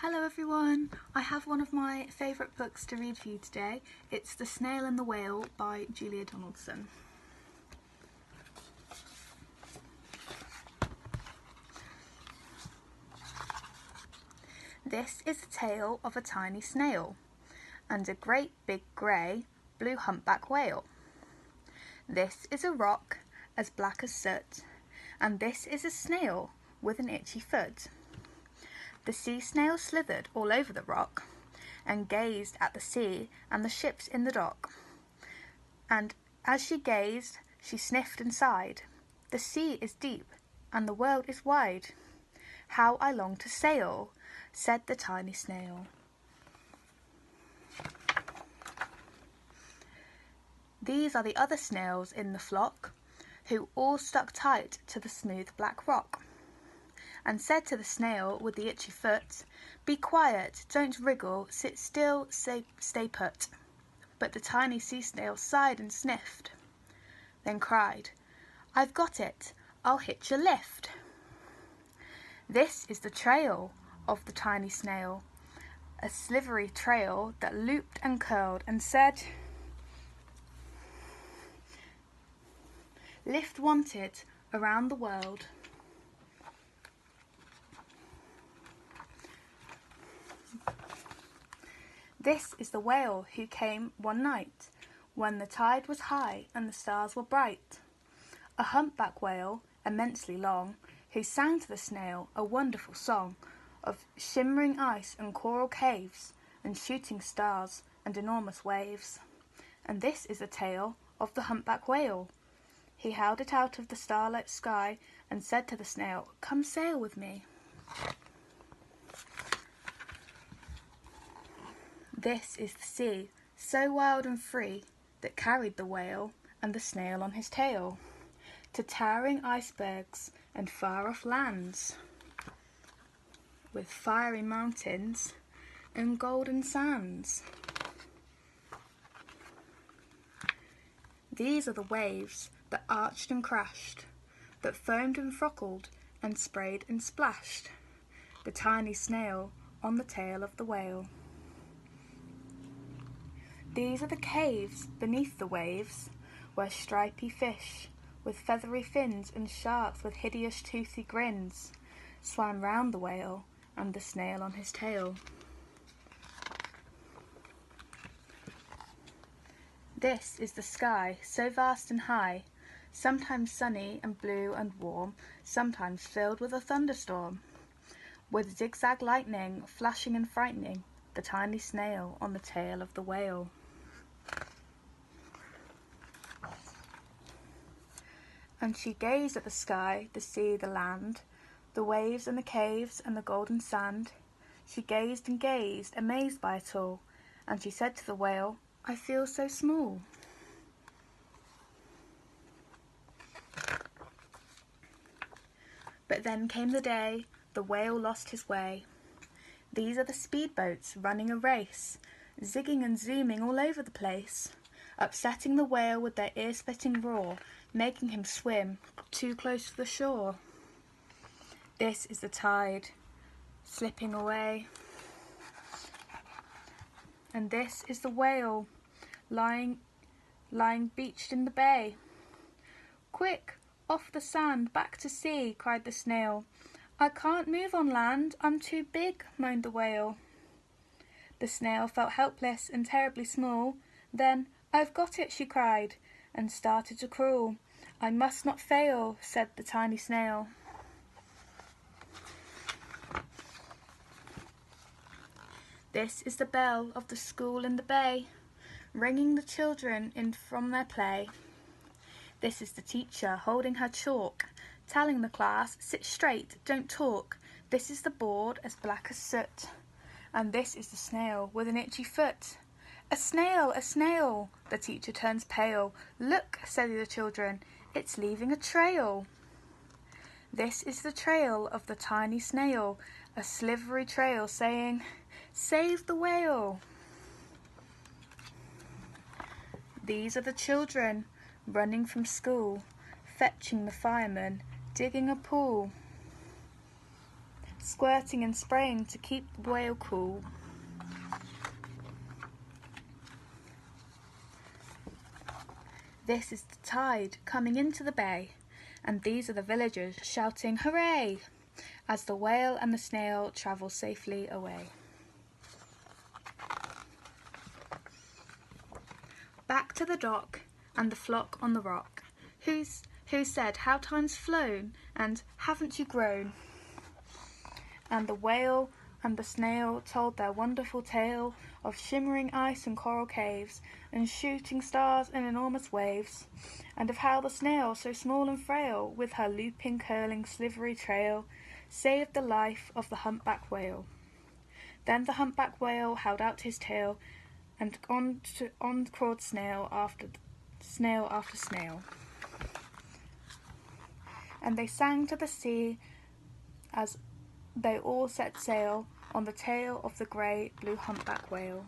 Hello everyone! I have one of my favourite books to read for you today. It's The Snail and the Whale by Julia Donaldson. This is the tale of a tiny snail and a great big grey blue humpback whale. This is a rock as black as soot, and this is a snail with an itchy foot. The sea snail slithered all over the rock and gazed at the sea and the ships in the dock. And as she gazed, she sniffed and sighed. The sea is deep and the world is wide. How I long to sail, said the tiny snail. These are the other snails in the flock, who all stuck tight to the smooth black rock, and said to the snail with the itchy foot, "Be quiet, don't wriggle, sit still, stay put." But the tiny sea snail sighed and sniffed, then cried, "I've got it, I'll hitch a lift." This is the trail of the tiny snail, a slivery trail that looped and curled and said, "Lift wanted around the world." This is the whale who came one night when the tide was high and the stars were bright, a humpback whale immensely long, who sang to the snail a wonderful song of shimmering ice and coral caves and shooting stars and enormous waves. And this is the tale of the humpback whale. He held it out of the starlit sky and said to the snail, "Come sail with me." This is the sea, so wild and free, that carried the whale and the snail on his tail to towering icebergs and far-off lands, with fiery mountains and golden sands. These are the waves that arched and crashed, that foamed and frockled and sprayed and splashed the tiny snail on the tail of the whale. These are the caves beneath the waves, where stripy fish with feathery fins and sharks with hideous toothy grins swam round the whale and the snail on his tail. This is the sky, so vast and high, sometimes sunny and blue and warm, sometimes filled with a thunderstorm, with zigzag lightning flashing and frightening the tiny snail on the tail of the whale. And she gazed at the sky, the sea, the land, the waves and the caves and the golden sand. She gazed and gazed, amazed by it all, and she said to the whale, "I feel so small." But then came the day the whale lost his way. These are the speedboats running a race, zigging and zooming all over the place, upsetting the whale with their ear-splitting roar, making him swim too close to the shore. This is the tide slipping away, and this is the whale lying beached in the bay. "Quick, off the sand, back to sea," cried the snail. "I can't move on land, I'm too big," moaned the whale. The snail felt helpless and terribly small. Then, "I've got it," she cried, and started to crawl. "I must not fail," said the tiny snail. This is the bell of the school in the bay, ringing the children in from their play. This is the teacher holding her chalk, telling the class, "Sit straight, don't talk." This is the board as black as soot, and this is the snail with an itchy foot. "A snail, a snail!" The teacher turns pale. "Look," say the children, "it's leaving a trail." This is the trail of the tiny snail, a slivery trail saying, "Save the whale." These are the children running from school, fetching the fireman, digging a pool. squirting and spraying to keep the whale cool. This is the tide coming into the bay, and these are the villagers shouting hooray as the whale and the snail travel safely away. Back to the dock and the flock on the rock, who said how time's flown and haven't you grown? And the whale and the snail told their wonderful tale of shimmering ice and coral caves, and shooting stars and enormous waves, and of how the snail, so small and frail, with her looping, curling, slivery trail, saved the life of the humpback whale. Then the humpback whale held out his tail, and on crawled snail after snail. And they sang to the sea as they all set sail on the tail of the grey blue humpback whale.